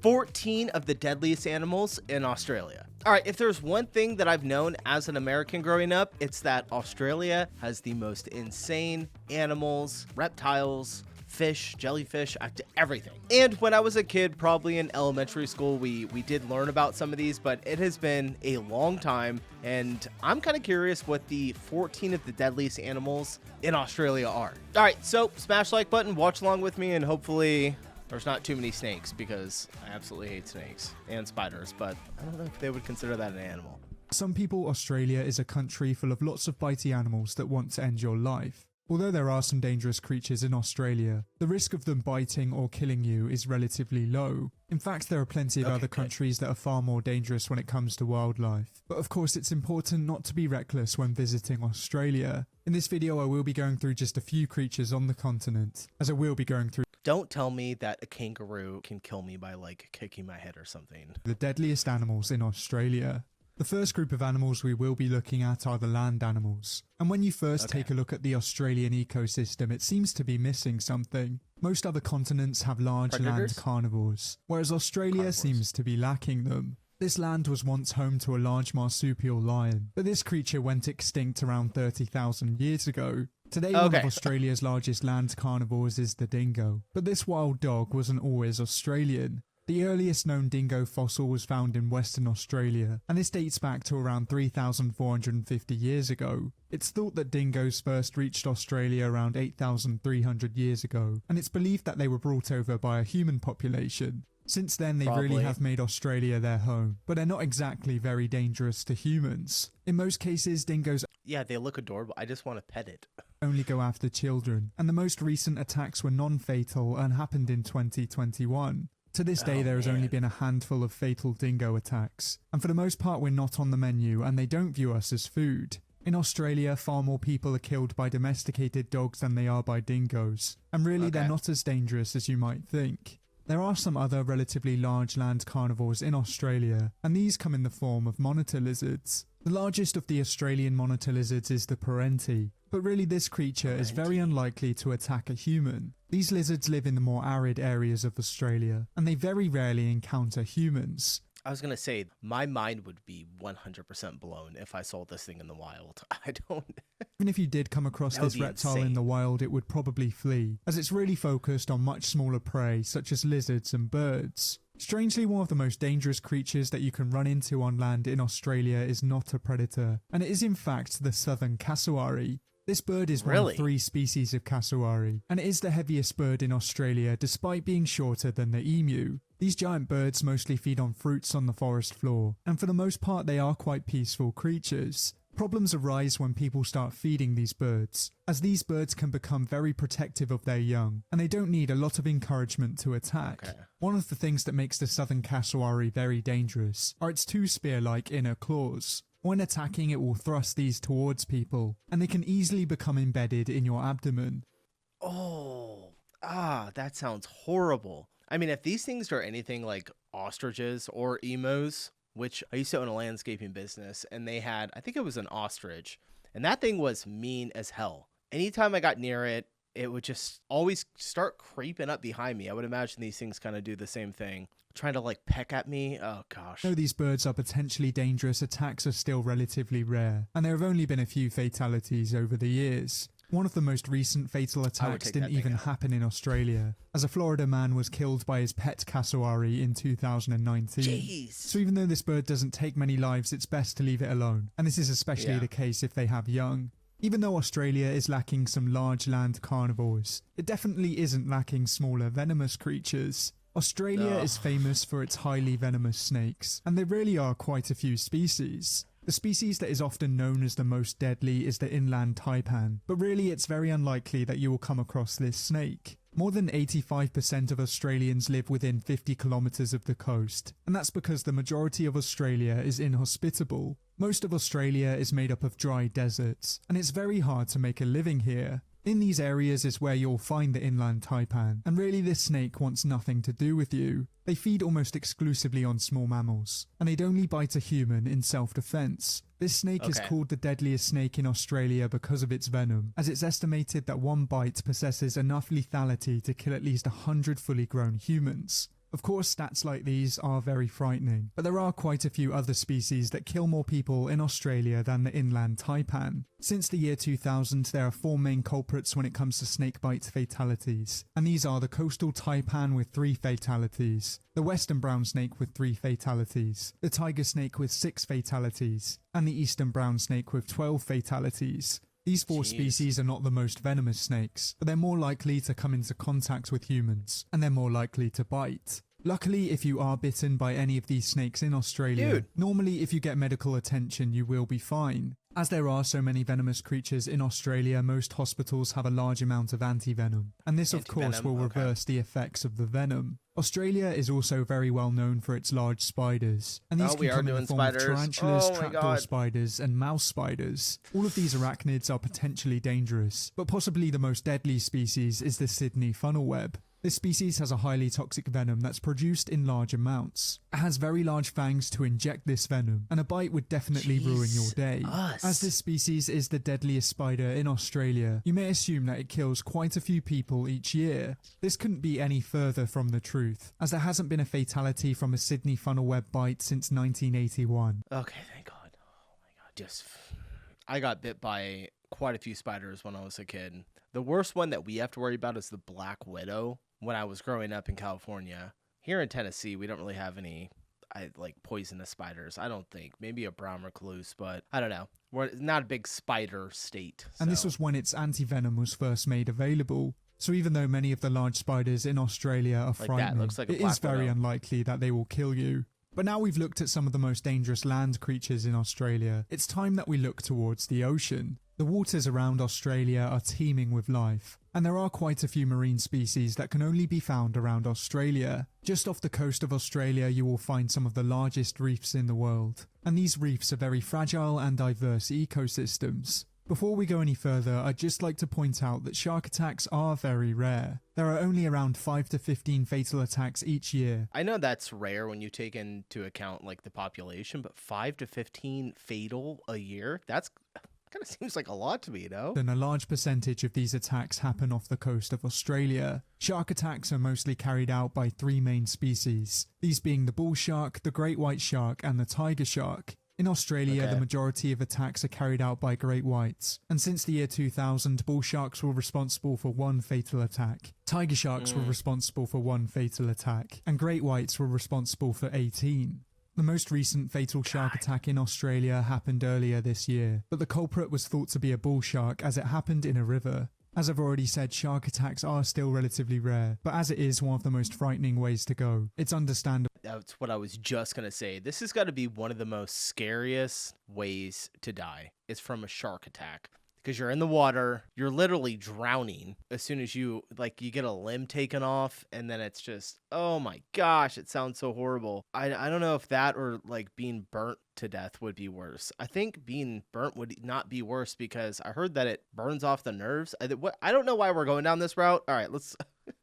14 of the deadliest animals in Australia. All right, if there's one thing that I've known as an American growing up, it's that Australia has the most insane animals, reptiles, fish, jellyfish, everything. And when I was a kid, probably in elementary school, we did learn about some of these, but it has been a long time, and I'm kind of curious what the 14 of the deadliest animals in Australia are. All right, so smash the like button, watch along with me, and hopefully there's not too many snakes, because I absolutely hate snakes and spiders, but I don't know if they would consider that an animal. Some people, Australia is a country full of lots of bitey animals that want to end your life. Although there are some dangerous creatures in Australia, the risk of them biting or killing you is relatively low. In fact, there are plenty of other countries that are far more dangerous when it comes to wildlife. But of course, it's important not to be reckless when visiting Australia. In this video, I will be going through just a few creatures on the continent, as I will be going through Don't tell me that a kangaroo can kill me by like kicking my head or something. the deadliest animals in Australia. The first group of animals we will be looking at are the land animals. And when you first take a look at the Australian ecosystem, it seems to be missing something. Most other continents have large land carnivores, whereas Australia seems to be lacking them. This land was once home to a large marsupial lion, but this creature went extinct around 30,000 years ago. Today, one of Australia's largest land carnivores is the dingo, but this wild dog wasn't always Australian. The earliest known dingo fossil was found in Western Australia, and this dates back to around 3,450 years ago. It's thought that dingoes first reached Australia around 8,300 years ago, and it's believed that they were brought over by a human population. Since then, they really have made Australia their home, but they're not exactly very dangerous to humans. In most cases, dingoes they look adorable. I just want to pet it. Only go after children, and the most recent attacks were non-fatal and happened in 2021. To this day, there has only been a handful of fatal dingo attacks, and for the most part we're not on the menu and they don't view us as food. In Australia, far more people are killed by domesticated dogs than they are by dingoes, and really they're not as dangerous as you might think. There are some other relatively large land carnivores in Australia, and these come in the form of monitor lizards. The largest of the Australian monitor lizards is the parenti, but really this creature is very unlikely to attack a human. These lizards live in the more arid areas of Australia, and they very rarely encounter humans. I was going to say, my mind would be 100% blown if I saw this thing in the wild. I don't... Even if you did come across this reptile in the wild, it would probably flee, as it's really focused on much smaller prey, such as lizards and birds. Strangely, one of the most dangerous creatures that you can run into on land in Australia is not a predator, and it is in fact the southern cassowary. This bird is one of 3 species of cassowary, and it is the heaviest bird in Australia despite being shorter than the emu. These giant birds mostly feed on fruits on the forest floor, and for the most part they are quite peaceful creatures. Problems arise when people start feeding these birds, as these birds can become very protective of their young, and they don't need a lot of encouragement to attack. One of the things that makes the southern cassowary very dangerous are its 2 spear-like inner claws. When attacking, it will thrust these towards people, and they can easily become embedded in your abdomen. That sounds horrible. I mean, if these things are anything like ostriches or emus, which I used to own a landscaping business, and they had, I think it was an ostrich, and that thing was mean as hell. Anytime I got near it, it would just always start creeping up behind me. I would imagine these things kind of do the same thing. Trying to like peck at me. Oh gosh. Though these birds are potentially dangerous, attacks are still relatively rare, and there have only been a few fatalities over the years. One of the most recent fatal attacks didn't even happen in Australia, as a Florida man was killed by his pet cassowary in 2019. Jeez. So even though this bird doesn't take many lives, it's best to leave it alone, and this is especially the case if they have young. Even though Australia is lacking some large land carnivores, it definitely isn't lacking smaller venomous creatures. Australia is famous for its highly venomous snakes, and there really are quite a few species. The species that is often known as the most deadly is the inland taipan, but really it's very unlikely that you will come across this snake. More than 85% of Australians live within 50 kilometres of the coast, and that's because the majority of Australia is inhospitable. Most of Australia is made up of dry deserts, and it's very hard to make a living here. In these areas is where you'll find the inland taipan, and really this snake wants nothing to do with you. They feed almost exclusively on small mammals, and they'd only bite a human in self-defense. This snake is called the deadliest snake in Australia because of its venom, as it's estimated that one bite possesses enough lethality to kill at least 100 fully grown humans. Of course, stats like these are very frightening, but there are quite a few other species that kill more people in Australia than the inland taipan. Since the year 2000, there are 4 main culprits when it comes to snakebite fatalities, and these are the coastal taipan with 3 fatalities, the western brown snake with 3 fatalities, the tiger snake with 6 fatalities, and the eastern brown snake with 12 fatalities. These 4 species are not the most venomous snakes, but they're more likely to come into contact with humans, and they're more likely to bite. Luckily, if you are bitten by any of these snakes in Australia, normally if you get medical attention you will be fine. As there are so many venomous creatures in Australia, most hospitals have a large amount of anti-venom, and this of course will reverse the effects of the venom. Australia is also very well known for its large spiders, and these can come in the form of tarantulas, trapdoor spiders, and mouse spiders. All of these arachnids are potentially dangerous, but possibly the most deadly species is the Sydney funnel web. This species has a highly toxic venom that's produced in large amounts. It has very large fangs to inject this venom, and a bite would definitely ruin your day. As this species is the deadliest spider in Australia, you may assume that it kills quite a few people each year. This couldn't be any further from the truth, as there hasn't been a fatality from a Sydney funnel web bite since 1981. Okay, thank God. Oh my God, I got bit by quite a few spiders when I was a kid. The worst one that we have to worry about is the black widow. When I was growing up in California, here in Tennessee, we don't really have any poisonous spiders. I don't think. Maybe a brown recluse, but I don't know. We're not a big spider state. And this was when its anti-venom was first made available. So even though many of the large spiders in Australia are frightening, it is very unlikely that they will kill you. But now we've looked at some of the most dangerous land creatures in Australia, it's time that we look towards the ocean. The waters around Australia are teeming with life, and there are quite a few marine species that can only be found around Australia. Just off the coast of Australia you will find some of the largest reefs in the world, and these reefs are very fragile and diverse ecosystems. Before we go any further, I'd just like to point out that shark attacks are very rare. There are only around 5 to 15 fatal attacks each year. I know that's rare when you take into account the population, but 5 to 15 fatal a year? That's kind of seems like a lot to me, And a large percentage of these attacks happen off the coast of Australia. Shark attacks are mostly carried out by 3 main species, these being the bull shark, the great white shark, and the tiger shark. In Australia, the majority of attacks are carried out by great whites, and since the year 2000, bull sharks were responsible for 1 fatal attack, tiger sharks were responsible for 1 fatal attack, and great whites were responsible for 18. The most recent fatal shark attack in Australia happened earlier this year, but the culprit was thought to be a bull shark as it happened in a river. As I've already said, shark attacks are still relatively rare, but as it is one of the most frightening ways to go, it's understandable. That's what I was just going to say. This has got to be one of the most scariest ways to die. It's from a shark attack. Because you're in the water, you're literally drowning as soon as you get a limb taken off, and then it's just, oh my gosh, it sounds so horrible. I don't know if that or being burnt to death would be worse. I think being burnt would not be worse because I heard that it burns off the nerves. I don't know why we're going down this route. All right, let's...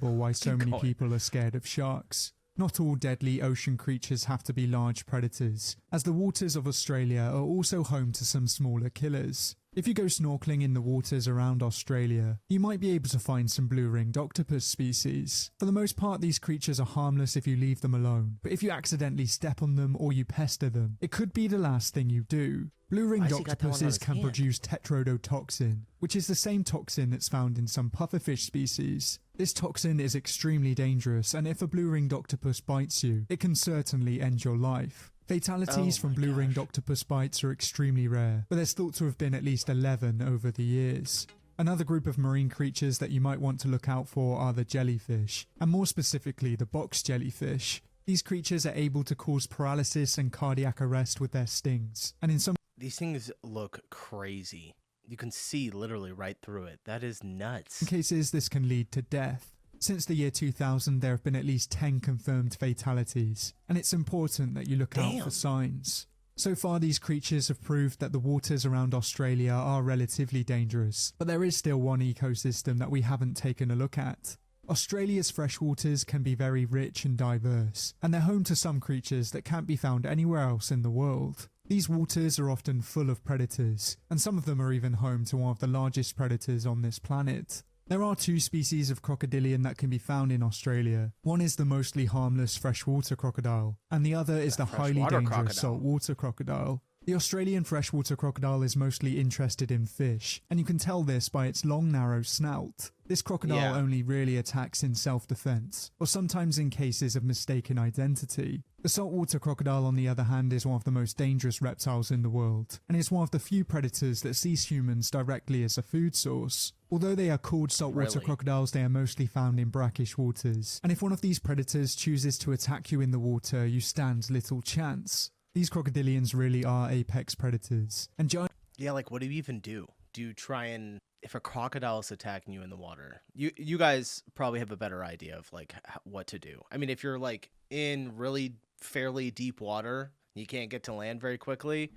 Or why so many people are scared of sharks. Not all deadly ocean creatures have to be large predators, as the waters of Australia are also home to some smaller killers. If you go snorkeling in the waters around Australia, you might be able to find some blue-ringed octopus species. For the most part, these creatures are harmless if you leave them alone, but if you accidentally step on them or you pester them, it could be the last thing you do. Blue-ringed octopuses can produce tetrodotoxin, which is the same toxin that's found in some pufferfish species. This toxin is extremely dangerous, and if a blue-ringed octopus bites you, it can certainly end your life. Fatalities from blue-ringed octopus bites are extremely rare, but there's thought to have been at least 11 over the years. Another group of marine creatures that you might want to look out for are the jellyfish, and more specifically the box jellyfish. These creatures are able to cause paralysis and cardiac arrest with their stings, and in some... These things look crazy. You can see literally right through it. That is nuts. In cases, this can lead to death. Since the year 2000, there have been at least 10 confirmed fatalities, and it's important that you look out for signs. So far, these creatures have proved that the waters around Australia are relatively dangerous, but there is still one ecosystem that we haven't taken a look at. Australia's freshwaters can be very rich and diverse, and they're home to some creatures that can't be found anywhere else in the world. These waters are often full of predators, and some of them are even home to one of the largest predators on this planet. There are two species of crocodilian that can be found in Australia. One is the mostly harmless freshwater crocodile, and the other is the highly dangerous crocodile. saltwater crocodile. The Australian freshwater crocodile is mostly interested in fish, and you can tell this by its long narrow snout. This crocodile only really attacks in self-defense, or sometimes in cases of mistaken identity. The saltwater crocodile, on the other hand, is one of the most dangerous reptiles in the world, and is one of the few predators that sees humans directly as a food source. Although they are called saltwater crocodiles, they are mostly found in brackish waters, and if one of these predators chooses to attack you in the water, you stand little chance. These crocodilians really are apex predators, and giant... Yeah, like what do you even do? Do you try and... If a crocodile is attacking you in the water, you guys probably have a better idea of like what to do. I mean, if you're like in really fairly deep water, you can't get to land very quickly,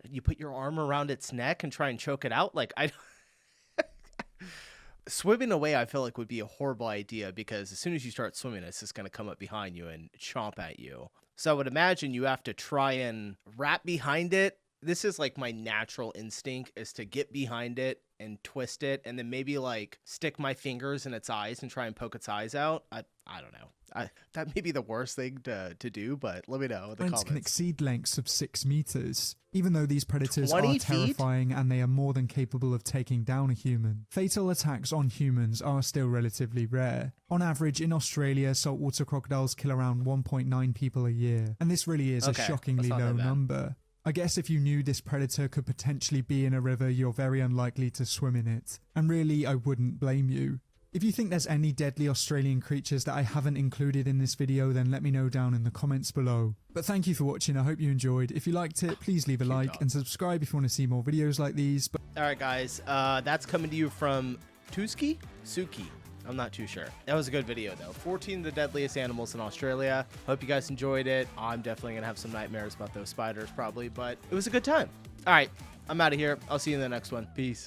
you put your arm around its neck and try and choke it out. Like swimming away, I feel like would be a horrible idea, because as soon as you start swimming, it's just going to come up behind you and chomp at you. So I would imagine you have to try and wrap behind it. This is like my natural instinct, is to get behind it and twist it, and then maybe like stick my fingers in its eyes and try and poke its eyes out. I don't know. That may be the worst thing to do, but let me know in the comments. Can exceed lengths of 6 meters. Even though these predators are 20 feet? terrifying and they are more than capable of taking down a human, fatal attacks on humans are still relatively rare. On average, in Australia, saltwater crocodiles kill around 1.9 people a year, and this really is a shockingly low number. I guess if you knew this predator could potentially be in a river, you're very unlikely to swim in it. And really, I wouldn't blame you. If you think there's any deadly Australian creatures that I haven't included in this video, then let me know down in the comments below. But thank you for watching, I hope you enjoyed. If you liked it, please leave a like and subscribe if you want to see more videos like these. Alright guys, that's coming to you from Suki? I'm not too sure. That was a good video though. 14 of the deadliest animals in Australia. Hope you guys enjoyed it. I'm definitely gonna have some nightmares about those spiders probably, but it was a good time. Alright, I'm out of here. I'll see you in the next one. Peace.